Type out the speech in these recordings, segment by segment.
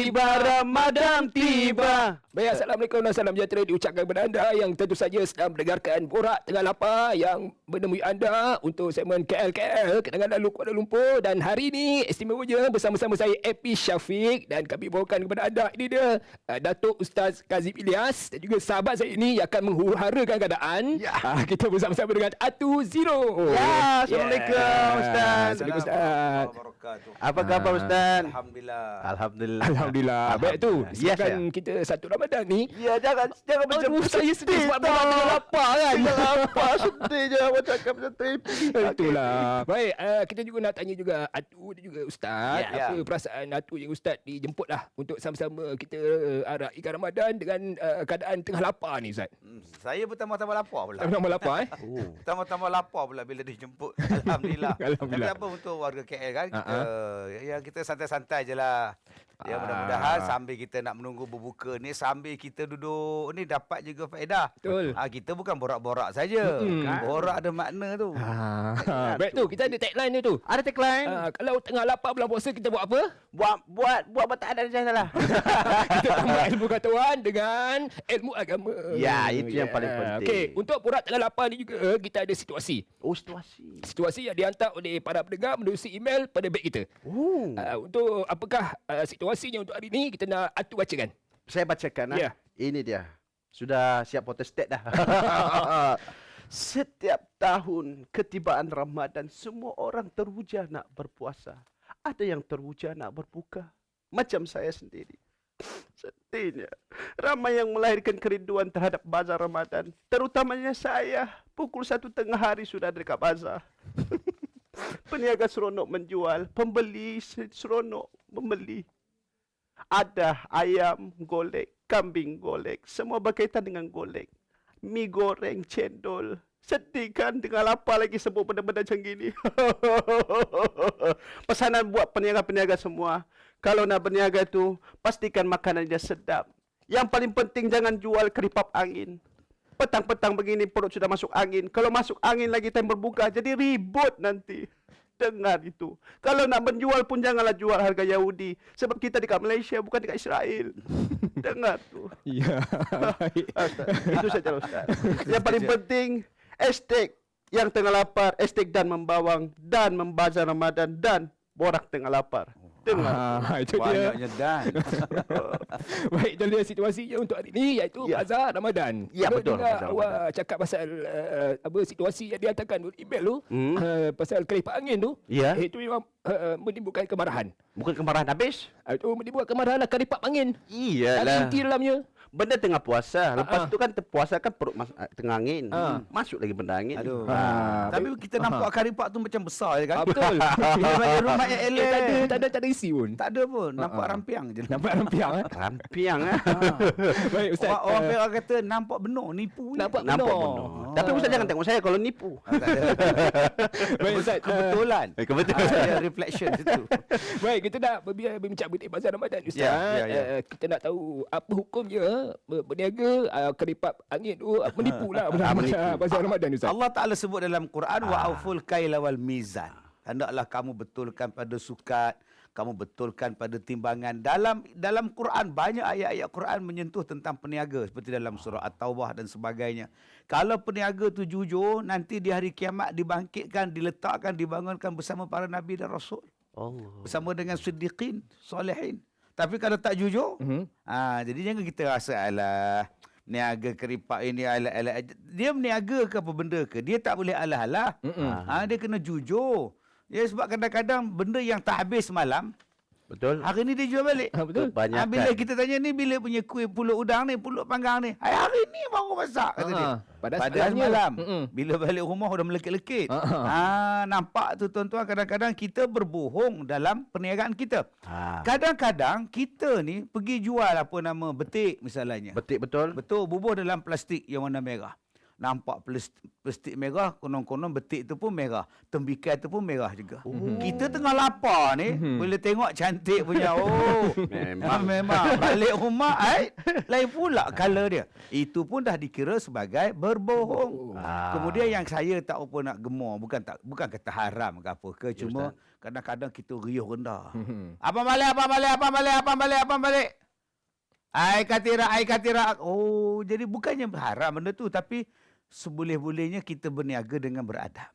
tiba, Ramadan tiba. Baik, Assalamualaikum dan salam sejahtera diucapkan kepada anda yang tentu saja sedang mendengarkan Borak Tengah Lapar yang menemui anda untuk segmen KL Kenangan Lalu Kuala Lumpur. Dan hari ini istimewanya bersama-sama saya Epi Syafiq, dan kami bawakan kepada anda ini dia Datuk Ustaz Kazim Ilyas dan juga sahabat saya ini yang akan menghura-harakan keadaan. Kita bersama-sama dengan Atu Zero. Ya, Assalamualaikum Ustaz. Assalamualaikum Ustaz. Apa khabar Ustaz? Alhamdulillah. Baik tu. Disebabkan kita satu Ramadan ni. Ya, jangan macam saya sedih sebab borak tengah lapar kan. Tengah lapar, sedih je awak cakap macam tu. Itulah. Baik, kita juga nak tanya juga Atu dan juga Ustaz. Ya. Apa perasaan Atu yang Ustaz dijemput lah untuk sama-sama kita raikan Ramadan dengan keadaan tengah lapar ni Ustaz. Saya bertambah-tambah lapar pula. Tengah lapar Tambah-tambah lapar pula bila dijemput. Alhamdulillah. Alhamdulillah. Tapi apa untuk warga KL kan, kita santai-santai je lah. Ya, mudah-mudahan sambil kita nak menunggu berbuka ni, sambil kita duduk ni dapat juga faedah. Betul. Kita bukan borak-borak saja. Borak ada makna tu. Baik tu, kita ada tagline dia tu. Ada tagline? Kalau tengah lapar bulan puasa kita buat apa? Buat tak ada salah. Kita tambah ilmu pengetahuan dengan ilmu agama. Ya, itu yang paling penting. Okey, untuk Borak Tengah Lapar ni juga kita ada situasi. Oh, situasi. Situasi yang dihantar oleh para pendengar menerusi email pada baik kita. Untuk apakah situasinya untuk hari ini, kita nak Atu bacakan. Saya bacakan. Ya. Ini dia. Sudah siap protestat dah. Setiap tahun ketibaan Ramadan, semua orang teruja nak berpuasa. Ada yang teruja nak berbuka. Macam saya sendiri. Sedihnya, ramai yang melahirkan kerinduan terhadap bazar Ramadan. Terutamanya saya. Pukul 1 tengah hari sudah dekat bazar. Peniaga seronok menjual, pembeli seronok membeli. Ada ayam golek, kambing golek, semua berkaitan dengan golek. Mi goreng, cendol. Sedih kan, tengah lapar lagi sebut benda-benda macam gini. Pesanan buat peniaga-peniaga semua. Kalau nak berniaga tu, pastikan makanan dia sedap. Yang paling penting jangan jual keripap angin. Petang-petang begini perut sudah masuk angin. Kalau masuk angin lagi time berbuka, jadi ribut nanti. Dengar itu. Kalau nak menjual pun janganlah jual harga Yahudi. Sebab kita dekat Malaysia, bukan dekat Israel. Dengar tu. Ya. Itu saja Ustaz. Yang paling penting, hashtag yang tengah lapar, hashtag dan membawang, dan membazar Ramadan, dan borak tengah lapar. Dengar. Itu dia. Banyaknya dan. Baik, jadi situasinya untuk hari ini iaitu bazar Ramadan. Ya, betul. Dengar awak cakap pasal situasi yang dihantarkan oleh email tu, pasal keripap angin tu. Ya. Itu memang menimbulkan kemarahan. Bukan kemarahan habis. Itu menimbulkan kemarahan lah, keripap angin. Iyalah. Ada inti dalamnya. Benda tengah puasa. Lepas tu kan puasa kan perut tengah angin. Masuk lagi benda angin. Aduh. Tapi kita nampak karipak tu macam besar je kan. Betul. Macam rumah yang elok. Tak ada isi pun. Tak ada pun. Nampak rampiang je. Nampak rampiang. Rampiang Baik Ustaz. Orang Perak kata nampak benar, nipu je. Nampak Nampak benar. benar. Tapi Ustaz jangan tengok saya kalau nipu. Baik Ustaz. Kebetulan. Kebetulan. Ada reflection situ. Baik, kita nak berbincang mengenai bazar Ramadan Ustaz. Ya. Kita nak tahu apa hukumnya berniaga keripap angin tu menipu lah bazar Ramadan Ustaz. Allah Ta'ala sebut dalam Quran wa'aful kaila wal mizan. Hendaklah kamu betulkan pada sukat, kamu betulkan pada timbangan. Dalam Quran banyak ayat-ayat Quran menyentuh tentang peniaga seperti dalam surah At-Taubah dan sebagainya. Kalau peniaga tu jujur, nanti di hari kiamat dibangkitkan, diletakkan, dibangunkan bersama para nabi dan rasul. Bersama dengan siddiqin, solehin. Tapi kalau tak jujur, jadi jangan kita rasa alah niaga keripap ini alah. Dia meniaga ke apa benda ke? Dia tak boleh alah-alah. Dia kena jujur. Ya, sebab kadang-kadang benda yang tak habis semalam, Betul. hari ni dia jual balik. Betul. Banyak Bila kita tanya ni, bila punya kuih pulut udang ni, pulut panggang ni, hari ni baru masak, kata dia. Padahal semalam. Bila balik rumah udah melekit-lekit. Nampak tu tuan-tuan, kadang-kadang kita berbohong dalam perniagaan kita. Kadang-kadang kita ni pergi jual apa nama betik misalnya. Betik betul. Betul, bubuh dalam plastik yang warna merah. nampak plastik merah, konon-konon betik tu pun merah. Tembikai tu pun merah juga. Kita tengah lapar ni, bila tengok cantik punya, memang. Balik rumah, lain pula color dia. Itu pun dah dikira sebagai berbohong. Kemudian yang saya tak apa nak gemar, bukan kata haram ke apa ke, cuma kadang-kadang kita riuh rendah. Abang balik. Ai katira. Oh, jadi bukannya haram benda tu, tapi seboleh-bolehnya kita berniaga dengan beradab.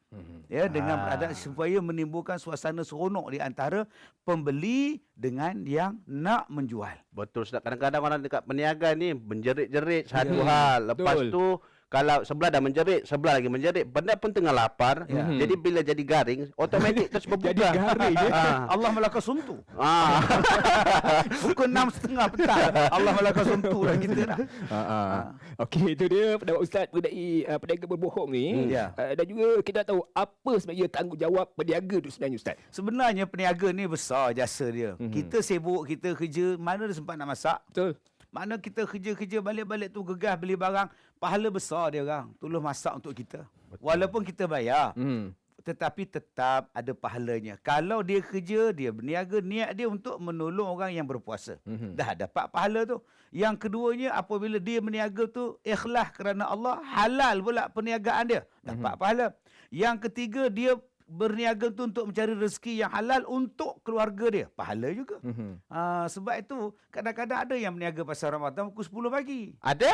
Ya, dengan beradab supaya menimbulkan suasana seronok di antara pembeli dengan yang nak menjual. Betul Ustaz. Kadang-kadang orang dekat peniaga ni menjerit-jerit satu hal. Lepas tu kalau sebelah dah menjerit, sebelah lagi menjerit, benda pun tengah lapar. Jadi bila jadi garing, automatik terus berbuka. Jadi garing. Allah melaka suntu. Pukul 6.30 petang. Allah melaka suntu lah kita nak. Okey, itu dia pendapat Ustaz mengenai peniaga berbohong ni. Dan juga kita tahu apa sebenarnya tanggungjawab peniaga tu sebenarnya Ustaz. Sebenarnya peniaga ni besar jasa dia. Kita sibuk, kita kerja, mana ada sempat nak masak? Betul. Mana kita kerja-kerja balik-balik tu gegas beli barang, pahala besar dia orang. Tolong masak untuk kita. Walaupun kita bayar. Tetapi tetap ada pahalanya. Kalau dia kerja, dia berniaga, niat dia untuk menolong orang yang berpuasa. Dah dapat pahala tu. Yang keduanya, apabila dia berniaga tu ikhlas kerana Allah, halal pula perniagaan dia. Dapat pahala. Yang ketiga, dia berniaga tu untuk mencari rezeki yang halal untuk keluarga dia. Pahala juga. Sebab itu, kadang-kadang ada yang berniaga pasar Ramadan pukul 10 pagi. Ada.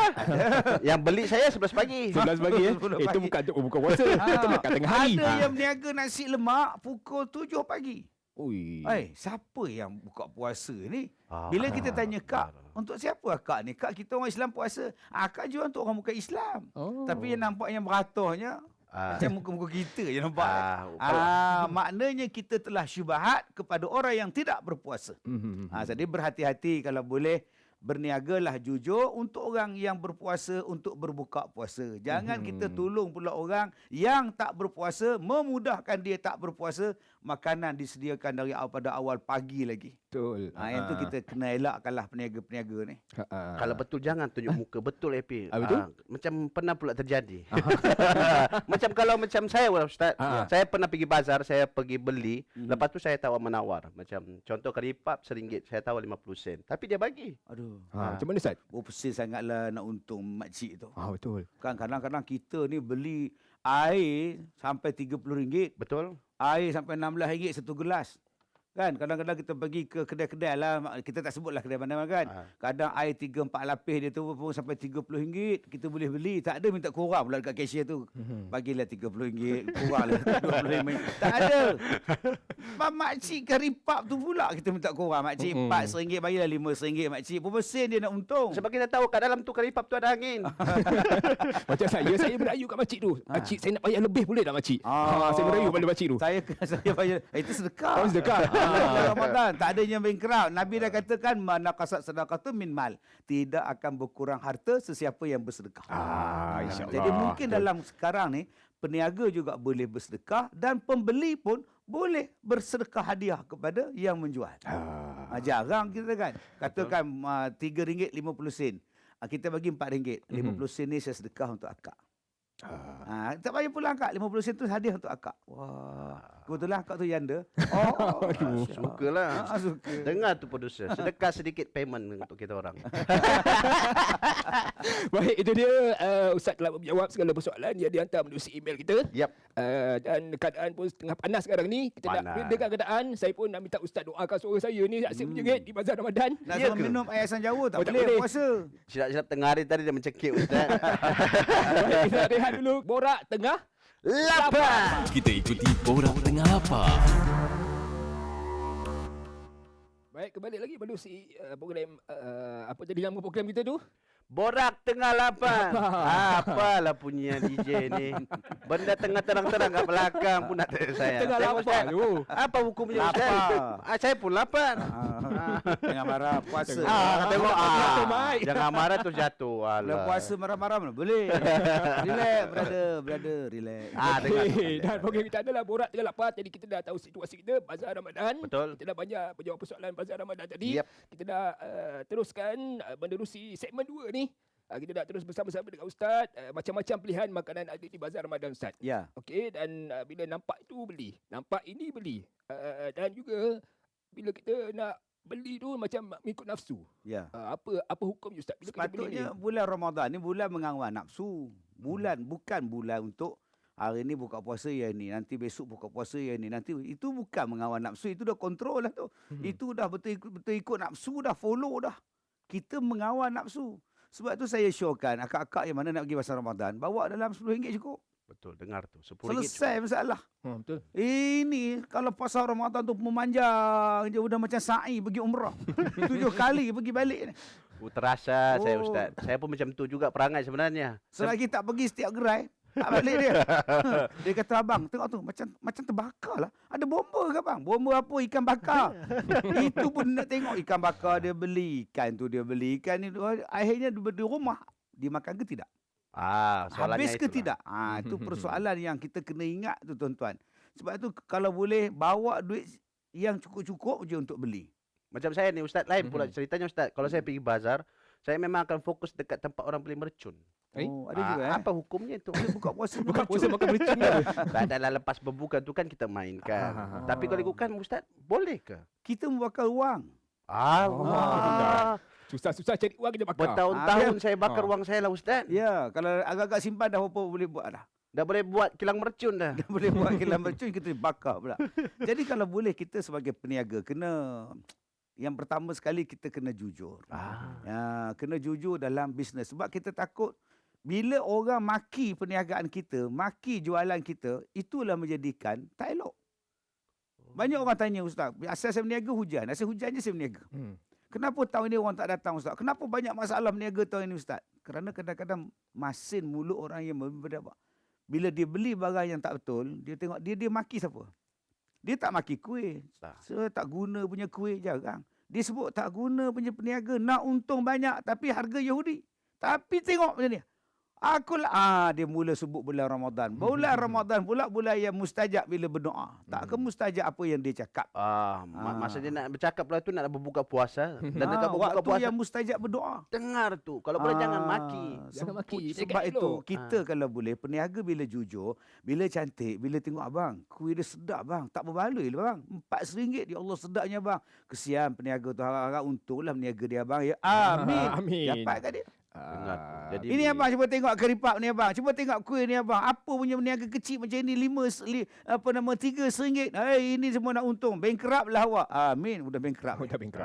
Yang beli saya 11 pagi. 11 pagi ya. 11 Itu pagi. bukan untuk buka puasa. Itu makan tengah hari. Ada yang berniaga nasi lemak pukul 7 pagi. Ui. Siapa yang buka puasa ni? Bila kita tanya, Kak, untuk siapa Kak ni? Kak, kita orang Islam puasa. Kak jual untuk orang bukan Islam. Tapi yang nampak yang beratahnya, macam muka-muka kita je nampak. Maknanya kita telah syubhat kepada orang yang tidak berpuasa. Jadi berhati-hati kalau boleh. Berniagalah jujur untuk orang yang berpuasa untuk berbuka puasa. Jangan kita tolong pula orang yang tak berpuasa, memudahkan dia tak berpuasa, makanan disediakan pada awal pagi lagi. Betul. Yang tu kita kena elakkanlah peniaga-peniaga ni. Kalau betul jangan tunjuk muka. Betul AP. Betul? Macam pernah pula terjadi. Macam saya Ustaz. Saya pernah pergi bazar, saya pergi beli. Lepas tu saya tawar menawar. Macam contoh keripap RM1, saya tawar 50 sen. Tapi dia bagi. Aduh. Macam mana Ustaz? Berpesin sangatlah nak untung makcik tu. Betul. Kan kadang-kadang kita ni beli air sampai RM30. Betul? Air sampai RM16 satu gelas. Kan kadang-kadang kita pergi ke kedai-kedai lah, kita tak sebutlah kedai mana kan. Kadang air 3-4 lapis dia tu pun sampai RM30 kita boleh beli. Tak ada minta kurang pula dekat cashier tu. Bagilah RM30, kuranglah RM25. Tak ada. Makcik karipap tu pula kita minta kurang. Makcik RM4 bagilah RM5 makcik. Berapa sen dia nak untung? Sebab kita tahu kat dalam tu karipap tu ada angin. Macam saya merayu kat makcik tu. Makcik, saya nak bayar lebih boleh tak makcik? Saya merayu pada makcik tu. Saya bayar. Itu sedekah. Sedekah. Ramadan tak ada yang bengkrap. Nabi dah katakan manaqasat sadaqatu min mal. Tidak akan berkurang harta sesiapa yang bersedekah. InsyaAllah. Jadi mungkin dalam sekarang ni peniaga juga boleh bersedekah dan pembeli pun boleh bersedekah hadiah kepada yang menjual. Jarang kita kan. Katakan RM3.50. Kita bagi RM4. 50 sen ni saya sedekah untuk akak. Tak payah pulang Kak. 50 sen tu hadiah untuk akak. Wah, kebetulan akak tu janda. Sukalah. Suka. Dengar tu producer. Sedekah sedikit payment untuk kita orang. Baik, itu dia Ustaz telah menjawab segala persoalan yang dihantar melalui email kita. Yap. Dan keadaan pun tengah panas sekarang ni. Kita nak dengar keadaan. Saya pun nak minta Ustaz doakan suara saya ni asyik menjerit di bazar Ramadan. Nak suruh minum air asam jawa tak tak boleh boleh. puasa. Silap-silap tengah hari tadi dia mencekik Ustaz. Baik, kita rehat dulu. Borak Tengah Lapar. Kita ikuti Borak Tengah Lapar. Baik, kembali lagi melalui program apa tadi nama program kita tu? Borak Tengah Lapar. Apalah punya DJ ni. Benda tengah terang-terang kat belakang pun nak tanya saya. Tengah Tengok, lapar Ustaz. tu. Apa hukumnya Ustaz? Saya pun lapar. Jangan marah puasa. Tengok. Jatuh, Mai. Jangan marah tu jatuh. Kalau Alah. puasa marah-marah mana? Boleh. Relax, brother, relax. Dengar. Dan program kita adalah Borak Tengah Lapar. Jadi kita dah tahu situasi kita bazar Ramadan. Betul. Kita dah banyak menjawab persoalan bazar Ramadan tadi. Yep. Kita dah teruskan menerusi segmen 2 ni. Kita nak terus bersama-sama dengan Ustaz. Macam-macam pilihan makanan ada di Bazar Ramadan, Ustaz. Ya. Okey, dan bila nampak itu beli, nampak ini beli. Dan juga bila kita nak beli tu macam mengikut nafsu. Ya. Apa hukumnya, Ustaz? Bila kita beli Sepatutnya ni? bulan Ramadan ni bulan mengawal nafsu. Bukan bulan untuk hari ni buka puasa yang ni, nanti besok buka puasa yang ni, nanti itu bukan mengawal nafsu, itu dah kontrol lah tu. Itu dah betul ikut nafsu, dah follow dah. Kita mengawal nafsu. Sebab tu saya syorkan akak-akak yang mana nak pergi pasar Ramadan, bawa dalam RM10 cukup. Betul, dengar tu. RM10 Selesai masalah. Betul. Ini kalau pasar Ramadan tu memanjang je, udah macam sa'i pergi umrah. 7 kali pergi balik ni. Terasa saya Oh. Ustaz. Saya pun macam tu juga perangai sebenarnya. Selagi tak pergi setiap gerai, tak balik dia. Dia kata, abang, tengok tu, macam terbakar lah. Ada bomba ke bang? Bomba apa? Ikan bakar. Itu pun nak tengok ikan bakar dia beli. Ikan tu dia beli. Ikan ni akhirnya di rumah. Dimakan ke tidak? Soalannya Habis ke itulah. tidak? Itu persoalan yang kita kena ingat tu tuan-tuan. Sebab tu kalau boleh bawa duit yang cukup-cukup je untuk beli. Macam saya ni Ustaz, lain pula ceritanya Ustaz. Kalau saya pergi bazar, saya memang akan fokus dekat tempat orang beli mercun. Oh, ada juga Apa hukumnya itu? Buka puasa. Bukan puasa makan mercun ke? Tak adalah lepas berbuka tu kan kita mainkan. Tapi kalau ikutkan Ustaz, boleh ke? Kita membakar wang. Allah. Susah-susah cari wang kita bakar. Bertahun-tahun saya bakar wang saya lah Ustaz. Ya, kalau agak-agak simpan dah apa boleh buat dah. Dah boleh buat kilang mercun dah. Dah boleh buat kilang mercun, kita bakar pula. Jadi kalau boleh kita sebagai peniaga kena, yang pertama sekali kita kena jujur. Ya, kena jujur dalam bisnes. Sebab kita takut bila orang maki perniagaan kita, maki jualan kita, itulah menjadikan tak elok. Banyak orang tanya, Ustaz, asal saya berniaga hujan. Asal hujan je saya berniaga. Kenapa tahun ini orang tak datang, Ustaz? Kenapa banyak masalah berniaga tahun ini, Ustaz? Kerana kadang-kadang masin mulut orang yang berpendapat. Bila dia beli barang yang tak betul, dia tengok dia maki siapa? Dia tak maki kuih. Tak guna punya kuih, jarang. Dia sebut tak guna punya peniaga, nak untung banyak tapi harga Yahudi. Tapi tengok macam ni. Dia mula sebut bulan Ramadan. Bulan Ramadan pula bulan yang mustajab bila berdoa. Tak ke mustajab apa yang dia cakap. Masa dia nak bercakap pula tu nak berbuka puasa. Dan dekat berbuka waktu puasa yang mustajab berdoa. dengar tu. Kalau boleh jangan maki. Jangan maki. Sebab Cakap itu elok. kita kalau boleh peniaga bila jujur, bila cantik, bila tengok abang, kuih dia sedap bang, tak berbaloi lah bang. RM4 ya Allah sedapnya bang. Kesian peniaga tu harap-harap untunglah peniaga dia bang. Ya amin. Amin. Dapat kan dia? Dengar tu. Jadi Ini abang cuba tengok keripap ni abang. Cuba tengok kuih ni abang. Apa punya peniaga kecil macam ni RM3 ini semua nak untung. Bankrupt lah awak. Amin. Udah bankrupt. Dah bengkak.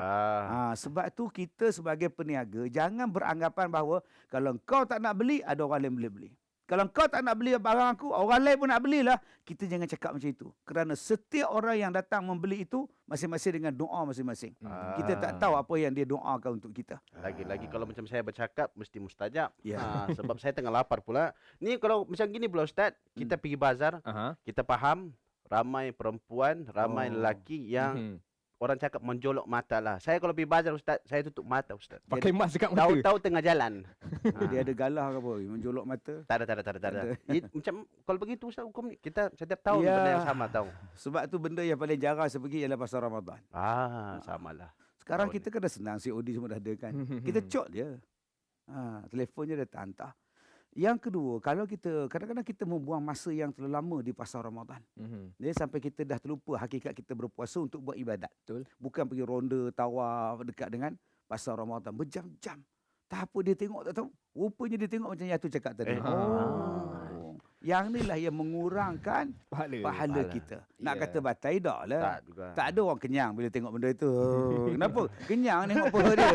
Sebab tu kita sebagai peniaga jangan beranggapan bahawa kalau kau tak nak beli, ada orang lain boleh beli. Kalau kau tak nak beli barang aku, orang lain pun nak belilah. Kita jangan cakap macam itu. Kerana setiap orang yang datang membeli itu masing-masing dengan doa masing-masing. Kita tak tahu apa yang dia doakan untuk kita. Lagi-lagi kalau macam saya bercakap mesti mustajab. Ya. Sebab saya tengah lapar pula. Ni kalau macam gini pula Ustaz, kita pergi bazar, kita faham ramai perempuan, ramai lelaki yang orang cakap menjolok mata lah. Saya kalau pergi bazar Ustaz, saya tutup mata Ustaz. Pakai mask dekat mata. Tahu-tahu tengah jalan. Dia ada galah ke apa? Menjolok mata. Tak ada. Macam kalau begitu Ustaz hukum ni, kita setiap tahun Ya. benda yang sama tahu. Sebab tu benda yang paling jarang saya pergi ialah pasar Ramadan. Samalah. Sekarang kita kan dah senang, COD semua dah ada kan. Kita cot dia. Telefon je dah hantar. Yang kedua, kalau kita kadang-kadang kita membuang masa yang terlalu lama di pasar Ramadan. Dia sampai kita dah terlupa hakikat kita berpuasa untuk buat ibadat. Betul. Bukan pergi ronda, tawaf dekat dengan pasar Ramadan berjam-jam. Tak apa dia tengok tak tahu. Rupanya dia tengok macam yang tu cakap tadi. Yang ni lah yang mengurangkan pahala kita. Nak kata batai tak lah. Tak juga. Tak ada orang kenyang bila tengok benda itu. Kenapa? Kenyang tengok paha dia.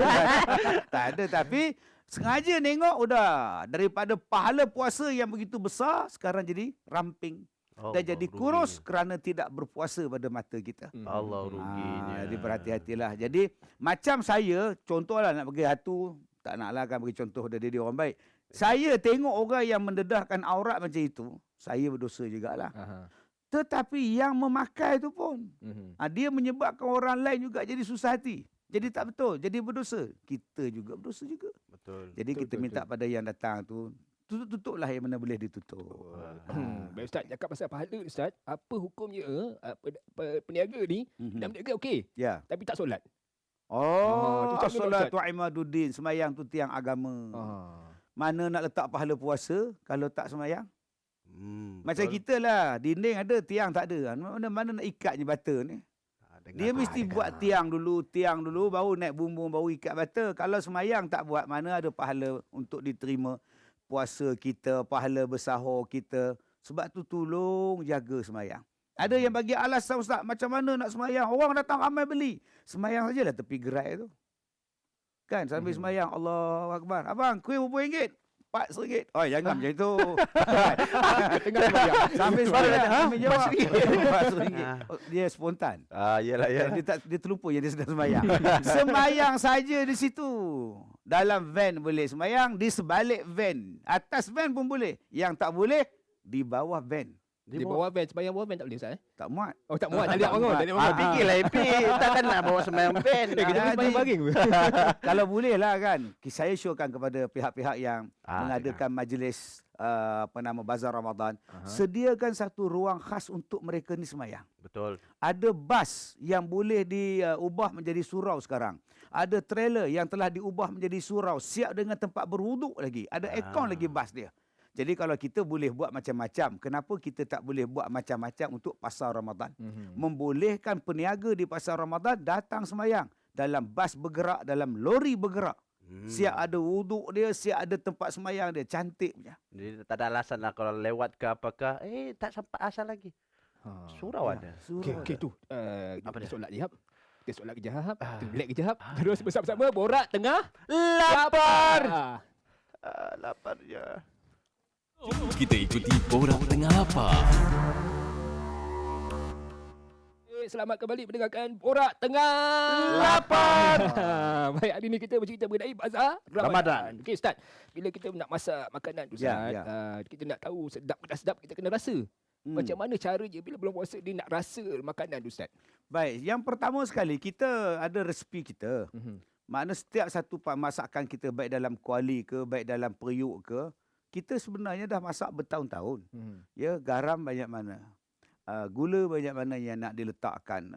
Tak ada. Tapi sengaja tengok udah. Daripada pahala puasa yang begitu besar, sekarang jadi ramping. Dan jadi kurus kerana tidak berpuasa pada mata kita. Allah ruginya. Jadi berhati-hatilah. Jadi macam saya, contohlah nak bagi hatu, tak naklah kan bagi contoh dari dia orang baik. Saya tengok orang yang mendedahkan aurat macam itu, saya berdosa jugalah. Tetapi yang memakai itu pun, dia menyebabkan orang lain juga jadi susah hati. Jadi tak betul, jadi berdosa. Kita juga berdosa juga. Betul. Jadi kita minta pada yang datang tu, tutup-tutuplah yang mana boleh ditutup. Baik Ustaz, cakap pasal pahala Ustaz, apa hukumnya peniaga ni, nak berniaga okey, Ya. tapi tak solat. Oh, tu macam mana, as-salatu imaduddin, sembahyang tu tiang agama. Mana nak letak pahala puasa kalau tak sembahyang? Macam betul. kita lah, dinding ada, tiang tak ada. Mana nak ikatnya bata ni? Dia mesti buat tiang dulu, baru naik bumbung, baru ikat bata. Kalau semayang tak buat, mana ada pahala untuk diterima puasa kita, pahala bersahur kita. Sebab tu tolong jaga semayang. Ada yang bagi alasan, Ustaz, macam mana nak semayang? Orang datang ramai beli. Semayang sajalah tepi gerai tu. Kan, sambil semayang, Allahu Akbar. Abang, kuih berapa ringgit? RM4. Oh, jangan macam itu. Tengah semayang. Sambil semayang, sambil jawab. RM4. Ah. Dia spontan. Yalah, Dia terlupa yang dia sedang semayang. Semayang saja di situ. Dalam van boleh semayang, di sebalik van. Atas van pun boleh. Yang tak boleh, di bawah van. Di bawah van, semayang bawah van tak boleh Ustaz eh? Tak muat. Oh tak muat, tak boleh bangun, tak boleh bangun. Fikirlah Epi. Takkan nak bawa semayang pen. Kita Jadi- semayang baring. Kalau boleh lah kan, saya syorkan kepada pihak-pihak yang mengadakan majlis bazar Ramadan, sediakan satu ruang khas untuk mereka ni semayang. Betul. Ada bas yang boleh diubah menjadi surau sekarang. Ada trailer yang telah diubah menjadi surau, siap dengan tempat berwuduk lagi. Ada aircon lagi bas dia. Jadi kalau kita boleh buat macam-macam, kenapa kita tak boleh buat macam-macam untuk pasar Ramadan? Membolehkan peniaga di pasar Ramadan datang semayang. Dalam bas bergerak, dalam lori bergerak. Siap ada wuduk dia, siap ada tempat semayang dia. Cantik punya. Jadi tak ada alasan lah kalau lewat ke apakah. Tak sampai asal lagi. Surau ada. Okey tu. Apa Kita dia? solat jap. Kita solat kejap. Kita relax kejap. Terus bersama-sama borak tengah Lapar. lapar. Lapar je. Kita ikuti Borak Tengah Apa. Selamat kembali mendengarkan Borak Tengah Lapar. Baik, hari ni kita bercerita mengenai bazar Ramadan. Okey Ustaz, bila kita nak masak makanan tu Ya, Ustaz, ya. kita nak tahu sedap ke tak sedap, kita kena rasa. Macam mana caranya bila bulan puasa dia nak rasa makanan tu Ustaz? Baik, yang pertama sekali, kita ada resipi kita. Makna setiap satu masakan kita, baik dalam kuali ke, baik dalam periuk ke, kita sebenarnya dah masak bertahun-tahun. Ya, garam banyak mana, gula banyak mana yang nak diletakkan,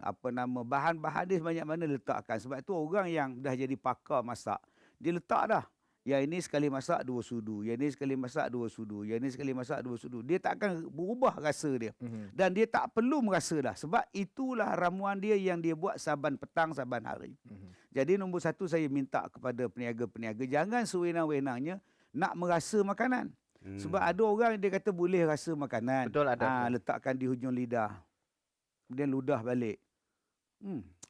bahan-bahan dia banyak mana letakkan. Sebab tu orang yang dah jadi pakar masak, dia letak dah. Yang ini sekali masak 2 sudu, yang ini sekali masak 2 sudu, yang ini sekali masak 2 sudu. Dia tak akan berubah rasa dia. Dan dia tak perlu merasa dah. Sebab itulah ramuan dia yang dia buat saban petang, saban hari. Jadi nombor satu, saya minta kepada peniaga-peniaga, jangan sewenang-wenangnya nak merasa makanan. Sebab ada orang dia kata boleh rasa makanan. Betul, ada. Letakkan di hujung lidah. Kemudian ludah balik.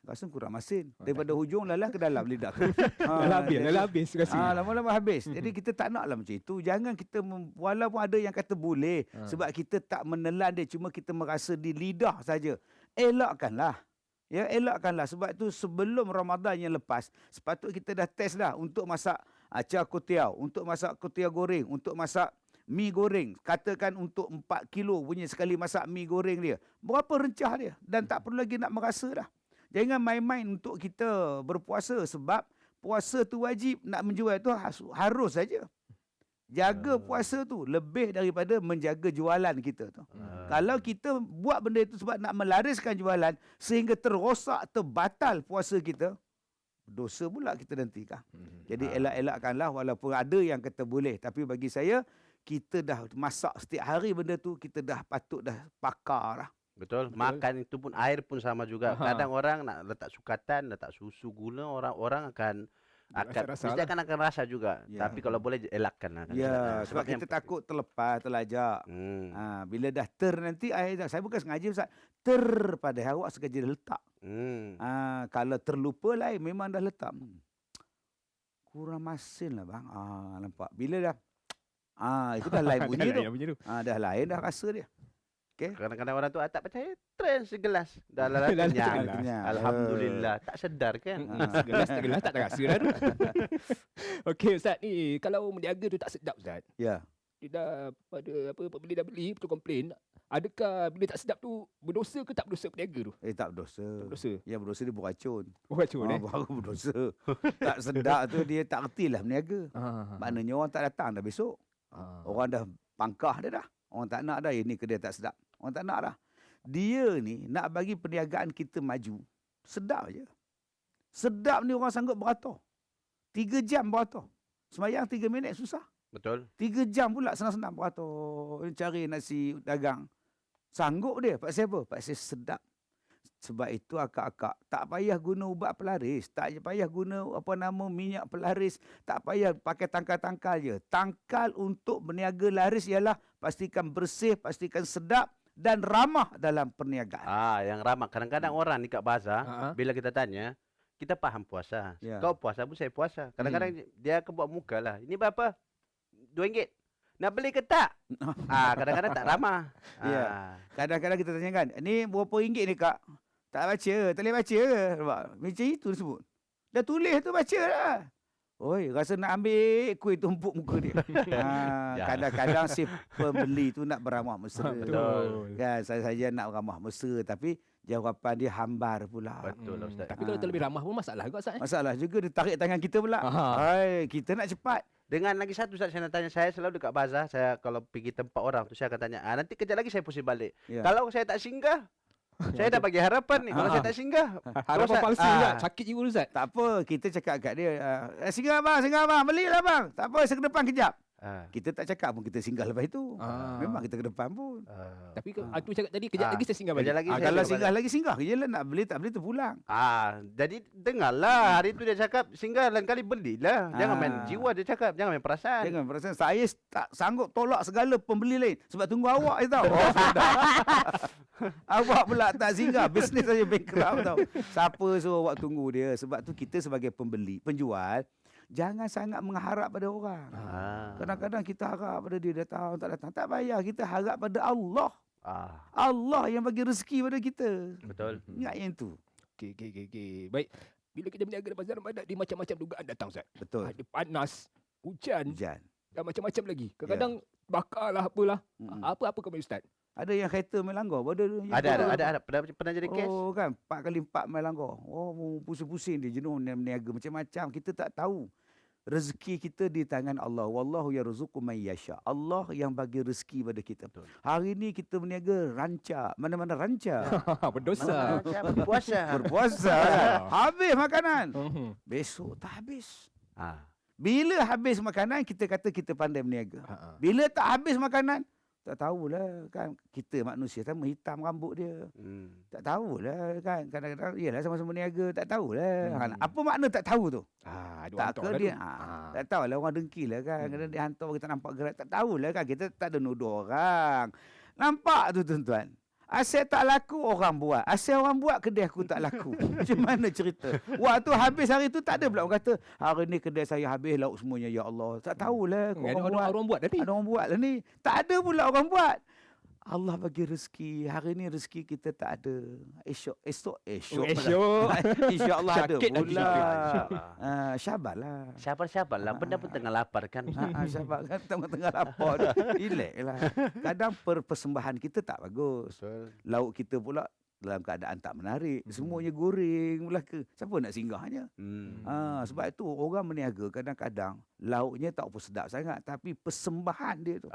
Rasa kurang masin. Daripada hujung lalah ke dalam lidah. Dah habis rasa. Lama-lama habis. Jadi kita tak naklah macam itu. Jangan kita, walaupun ada yang kata boleh. Sebab kita tak menelan dia. Cuma kita merasa di lidah saja. Elakkanlah. Ya, elakkanlah. Sebab itu sebelum Ramadan yang lepas, sepatutnya kita dah test dah untuk masak char kuetiau, untuk masak kuetiau goreng, untuk masak mi goreng. Katakan untuk 4 kilo punya sekali masak mi goreng dia. Berapa rencah dia. Dan tak perlu lagi nak merasa dah. Jangan main-main untuk kita berpuasa. Sebab puasa tu wajib, nak menjual tu harus saja. Jaga puasa tu lebih daripada menjaga jualan kita tu. Kalau kita buat benda itu sebab nak melariskan jualan sehingga terrosak, terbatal puasa kita, dosa pula kita nanti kan. Jadi elak-elakkanlah, walaupun ada yang kata boleh. Tapi bagi saya, kita dah masak setiap hari benda tu, kita dah patut dah pakar lah. Betul. Makan itu pun, air pun sama juga. Kadang orang nak letak sukatan, letak susu, gula, orang akan Rasa-rasa mesti akan rasa juga. Ya. Tapi kalau boleh elakkan lah. Ya, sebab kita takut terlepas, terlajak. Hmm. Bila dah nanti, saya bukan sengaja Ustaz, pada awak sengaja dah letak. Kalau terlupa lain, memang dah letak. Kurang masin lah bang. Nampak. Bila dah, itu dah lain bunyi tu. Dah lain dah rasa dia. Okay. Kadang-kadang orang tu tak percaya, tren segelas. Dah lah kenyang. Alhamdulillah. Tak sedar kan? Segelas tak terasa dah tu. Okey Ustaz, ni kalau meniaga tu tak sedap Ustaz. Ya. Dia dah pembeli dah beli, betul komplain. Adakah bila tak sedap tu berdosa ke tak berdosa peniaga tu? Tak berdosa. Tak berdosa. Yang berdosa dia beracun. Beracun Baru berdosa. Tak sedap tu dia tak ertilah berniaga. Maknanya orang tak datang dah besok. Orang dah pangkah dia dah. Orang tak nak dah, ini kedai tak sedap. Orang tak nak dah. Dia ni nak bagi perniagaan kita maju. Sedap je. Sedap ni orang sanggup beratur. 3 jam beratur. Semayang 3 minit susah. Betul. 3 jam pula senang-senang beratur cari nasi dagang. Sanggup dia, pasal apa? Pasal sedap. Sebab itu akak-akak tak payah guna ubat pelaris, tak payah guna minyak pelaris, tak payah pakai tangkal-tangkal je. Tangkal untuk berniaga laris ialah pastikan bersih, pastikan sedap dan ramah dalam perniagaan. Yang ramah. Kadang-kadang orang ni kat bazar, bila kita tanya, kita faham puasa. Ya. Kau puasa pun saya puasa. Kadang-kadang dia akan buat muka lah. Ini berapa? RM2. Nak beli ke tak? Kadang-kadang tak ramah. Ya. Kadang-kadang kita tanyakan, ni berapa ringgit ni kak? Tak baca, tak boleh baca ke? Macam itu disebut. Dah tulis tu baca lah. Oi, rasa nak ambil kuih tumpuk muka dia. Kadang-kadang si pembeli tu nak beramah mesra. Betul. Kan, saya saja nak beramah mesra tapi jawapan dia hambar pula. Betul lah Ustaz. Tapi kalau terlebih ramah pun masalah juga Ustaz. Masalah juga dia tarik tangan kita pula. Hai, kita nak cepat. Dengan lagi satu Ustaz, saya nak tanya, saya selalu dekat bazar, saya kalau pergi tempat orang tu saya akan tanya, nanti kejap lagi saya pusing balik. Ya. Kalau saya tak singgah, saya dah bagi harapan ni. Kalau saya tak singgah, Harapan Ustaz, palsu Ustaz. Sakit jiwa Ustaz. Tak apa, kita cakap kat dia, singgah abang, belilah bang. Tak apa, saya ke depan kejap. Kita tak cakap pun kita singgah lepas itu. Memang kita ke depan pun. Tapi tu cakap tadi kejap lagi saya singgah balik. Kejap lagi saya Kalau singgah singgah lagi singgah. Yelah nak beli tak beli terpulang. Jadi dengarlah, hari tu dia cakap singgah lain kali belilah. Jangan main jiwa dia cakap, jangan main perasaan. Jangan perasaan saya tak sanggup tolak segala pembeli lain sebab tunggu awak je tau. Sudah. Awak pula tak singgah, bisnes saja bankrupt tau. Siapa suruh awak tunggu dia? Sebab tu kita sebagai pembeli, penjual, jangan sangat mengharap pada orang. Kadang-kadang kita harap pada dia datang, tak datang. Tak payah, kita harap pada Allah. Allah yang bagi rezeki pada kita. Betul. Ingat yang tu. Okey. Baik. Bila kita berniaga di pasar Ramadan, di macam-macam dugaan datang Ustaz. Betul. Ada panas, hujan Hujan. dan macam-macam lagi. Kadang-kadang bakarlah apalah. Apa komen Ustaz? Ada yang kereta main langgar. Ada. Pernah jadi kes. Oh kan, 4 kali 4 main langgar. Oh, pusing-pusing dia, jenuh dia berniaga macam-macam. Kita tak tahu. Rezeki kita di tangan Allah. Wallahu yarzuqu man yasha. Allah yang bagi rezeki pada kita. Betul. Hari ni kita berniaga rancak. Mana-mana rancak. Berdosa. Berpuasa. Habis makanan. Besok tak habis. Bila habis makanan, kita kata kita pandai berniaga. Bila tak habis makanan, tak tahulah kan, kita manusia sama hitam rambut dia. Tak tahulah kan, kadang-kadang yalah sama-sama berniaga, tak tahulah. Apa makna tak tahu tu? Ada Tak ke dia tak tahulah, orang dengki lah kan. Kadang dia hantar kita nampak gerak, tak tahulah kan, kita tak ada nuduh orang. Nampak tu tuan-tuan. Asal tak laku orang buat. Asal orang buat kedai aku tak laku. Macam mana cerita? Waktu habis hari tu tak ada pula orang kata, hari ni kedai saya habis lauk semuanya ya Allah. Tak tahulah Orang buat tadi. ada orang buat lah ni. Tak ada pula orang buat. Allah bagi rezeki. Hari ni rezeki kita tak ada. Esok. InsyaAllah ada Sakit hati pula. kita. Syabarlah. Sabar-sabar lah. Benda pun tengah lapar kan. Syabar kan tengah lapar. Relax lah. Kadang persembahan kita tak bagus. Lauk kita pula dalam keadaan tak menarik. Semuanya goreng belaka. Siapa nak singgahnya? Sebab itu orang berniaga kadang-kadang lauknya tak apa sedap sangat, tapi persembahan dia tu.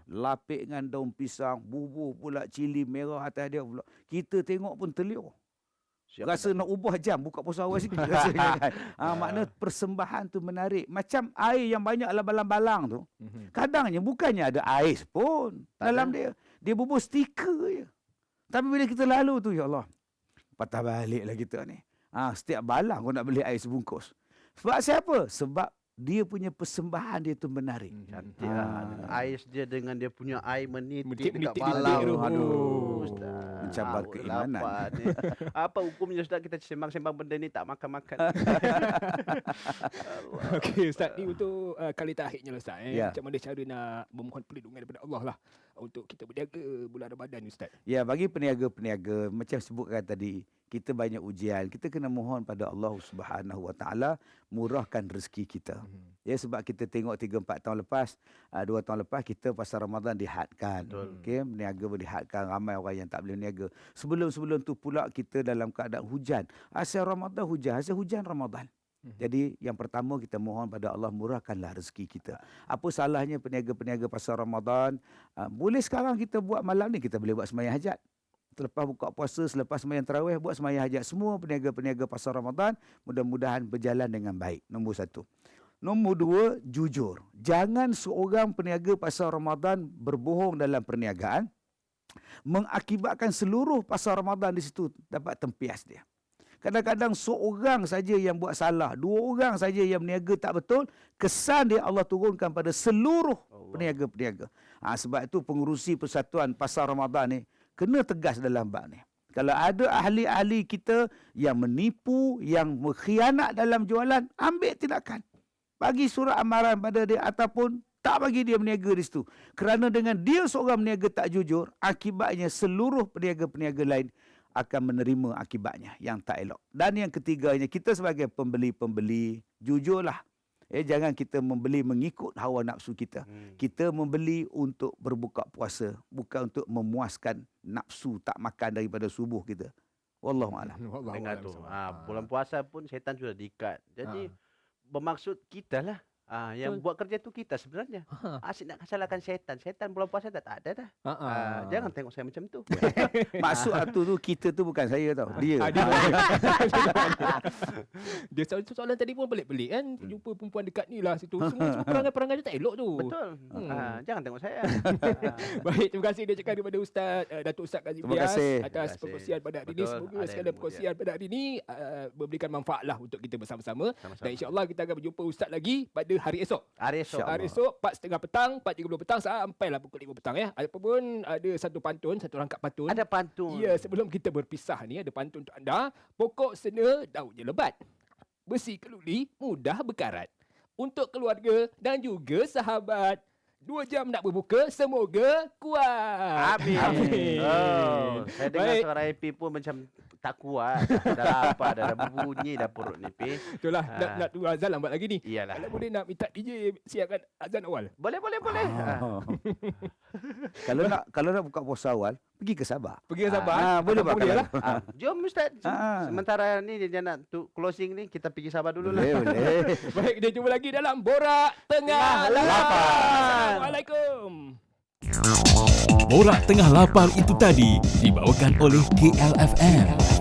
Lapik dengan daun pisang, bubur pula cili merah atas dia pula. Kita tengok pun terliur. Rasa nak ubah jam, buka puasa awal sikit rasanya kan. Makna persembahan tu menarik. Macam air yang banyak balang-balang tu. Kadangnya bukannya ada ais pun dalam dia. Dia bubur stiker je. Tapi bila kita lalu tu, ya Allah, patah baliklah kita ni. Setiap balang kau nak beli air sebungkus. Sebab siapa? Sebab dia punya persembahan dia tu menarik. Cantik lah. Ais dia dengan dia punya air menitik Menitik dekat di balang. titik tu. Aduh, Ustaz. Mencabar keimanan. Lapar ni. Apa hukumnya Ustaz kita sembang-sembang benda ni tak makan-makan? Okey Ustaz, ni untuk kali terakhirnya lah Ustaz. Ya. Macam mana cara nak memohon perlindungan daripada Allah lah untuk kita berniaga bulan Ramadan ni Ustaz. Ya, bagi peniaga-peniaga macam sebutkan tadi, kita banyak ujian, kita kena mohon pada Allah Subhanahu Wa Taala murahkan rezeki kita. Ya, sebab kita tengok 3-4 tahun lepas, 2 tahun lepas kita pasal Ramadan dihadkan. Okey, berniaga dihadkan, ramai orang yang tak boleh berniaga. Sebelum-sebelum tu pula kita dalam keadaan hujan. Asal Ramadan hujan, asal hujan Ramadan. Jadi yang pertama kita mohon pada Allah murahkanlah rezeki kita. Apa salahnya peniaga-peniaga pasal Ramadan? Boleh sekarang kita buat malam ni, kita boleh buat sembahyang hajat. Selepas buka puasa, selepas sembahyang tarawih, buat sembahyang hajat. Semua peniaga-peniaga pasal Ramadan mudah-mudahan berjalan dengan baik. Nombor 1. Nombor 2, jujur. Jangan seorang peniaga pasar Ramadan berbohong dalam perniagaan, mengakibatkan seluruh pasar Ramadan di situ dapat tempias dia. Kadang-kadang seorang saja yang buat salah, 2 orang saja yang berniaga tak betul, kesan dia Allah turunkan pada seluruh peniaga-peniaga. Sebab itu pengurusi Persatuan Pasar Ramadan ni kena tegas dalam bab ni. Kalau ada ahli-ahli kita yang menipu, yang mengkhianat dalam jualan, ambil tindakan. Bagi surat amaran pada dia ataupun tak bagi dia berniaga di situ. Kerana dengan dia seorang berniaga tak jujur, akibatnya seluruh peniaga-peniaga lain akan menerima akibatnya yang tak elok. Dan yang ketiganya, kita sebagai pembeli-pembeli, jujurlah. Jangan kita membeli mengikut hawa nafsu kita. Kita membeli untuk berbuka puasa, bukan untuk memuaskan nafsu tak makan daripada subuh kita. Wallahualam. Dengar tu. Bulan puasa pun syaitan sudah diikat. Jadi bermaksud kita lah. Yang buat kerja tu kita sebenarnya. Asyik nak salahkan syaitan. Syaitan bulan puasa tak ada dah. Jangan tengok saya macam tu. Maksud tu kita tu bukan saya tau. Dia. Dia soalan tadi pun pelik-pelik kan. Jumpa perempuan dekat ni lah situ. Semua perangai-perangai dia tak elok tu. Betul. Jangan tengok saya. Baik, terima kasih dia cakap kepada Ustaz Datuk Ustaz Kazim Terima Bias kasih. atas perkongsian pada hari ini. Betul. Semoga Ada segala ilmu perkongsian pada hari ini memberikan manfaat lah untuk kita bersama-sama. Sama-sama. Dan insya-Allah kita akan berjumpa Ustaz lagi pada hari esok. Hari esok. Hari esok 4.30 petang, 4.30 petang sampailah pukul 5 petang ya. Ataupun ada satu rangkap pantun. Ada pantun. Ya, sebelum kita berpisah ni ada pantun untuk anda. Pokok sena daunnya lebat. Besi keluli mudah berkarat. Untuk keluarga dan juga sahabat. 2 jam nak berbuka, semoga kuat. Amin. Saya dengar Baik. suara AP pun macam tak kuat. Dah lapar, dah berbunyi dah perut ni, Pi. Itulah, nak tunggu azan lambat lagi ni. Iyalah. Kalau boleh nak minta DJ siapkan azan awal. Boleh. Kalau nak buka puasa awal, pergi ke Sabah. Pergi ke Sabah. Boleh Ataupun bakal lah. Jom Ustaz. Sementara ni dia nak closing ni, kita pergi Sabah dulu lah. Boleh. Baik, kita jumpa lagi dalam Borak Tengah Lapar. Assalamualaikum. Borak Tengah Lapar itu tadi dibawakan oleh KLFM.